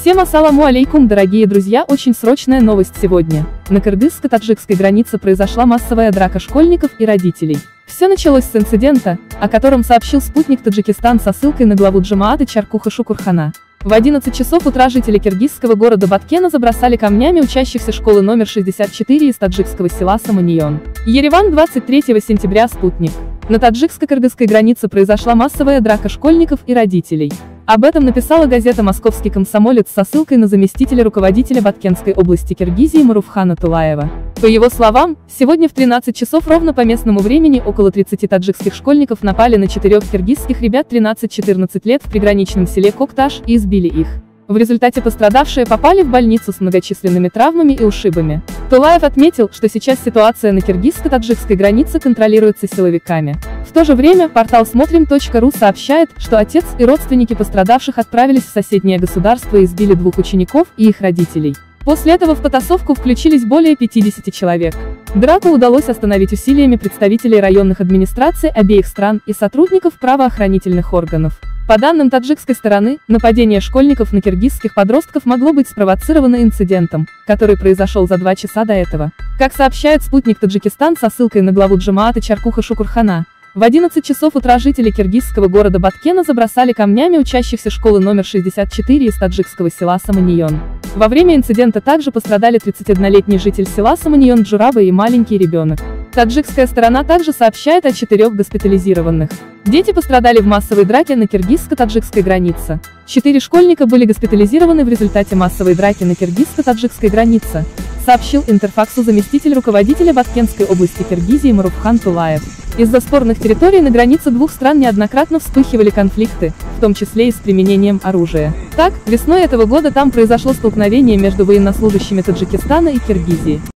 Всем ассаламу алейкум, дорогие друзья, очень срочная новость сегодня. На кыргызско-таджикской границе произошла массовая драка школьников и родителей. Все началось с инцидента, о котором сообщил спутник Таджикистан со ссылкой на главу джамаата Чаркуха Шукурхана. В 11 часов утра жители киргизского города Баткена забросали камнями учащихся школы номер 64 из таджикского села Саманийон. Ереван, 23 сентября, спутник. На таджикско-кыргызской границе произошла массовая драка школьников и родителей. Об этом написала газета «Московский комсомолец» со ссылкой на заместителя руководителя Баткенской области Киргизии Маруфхана Тулаева. По его словам, сегодня в 13 часов ровно по местному времени около 30 таджикских школьников напали на 4 киргизских ребят 13-14 лет в приграничном селе Кокташ и избили их. В результате пострадавшие попали в больницу с многочисленными травмами и ушибами. Тулаев отметил, что сейчас ситуация на киргизско-таджикской границе контролируется силовиками. В то же время, портал смотрим.ру сообщает, что отец и родственники пострадавших отправились в соседнее государство и избили 2 учеников и их родителей. После этого в потасовку включились более 50 человек. Драку удалось остановить усилиями представителей районных администраций обеих стран и сотрудников правоохранительных органов. По данным таджикской стороны, нападение школьников на киргизских подростков могло быть спровоцировано инцидентом, который произошел за 2 часа до этого. Как сообщает спутник Таджикистан со ссылкой на главу джамаата Чаркуха Шукурхана, в 11 часов утра жители киргизского города Баткена забросали камнями учащихся школы номер 64 из таджикского села Саманийон. Во время инцидента также пострадали 31-летний житель села Саманийон Джураба и маленький ребенок. Таджикская сторона также сообщает о 4 госпитализированных. Дети пострадали в массовой драке на киргизско-таджикской границе. 4 школьника были госпитализированы в результате массовой драки на киргизско-таджикской границе, сообщил Интерфаксу заместитель руководителя Баткенской области Киргизии Маруфхан Тулаев. Из-за спорных территорий на границе двух стран неоднократно вспыхивали конфликты, в том числе и с применением оружия. Так, весной этого года там произошло столкновение между военнослужащими Таджикистана и Киргизии.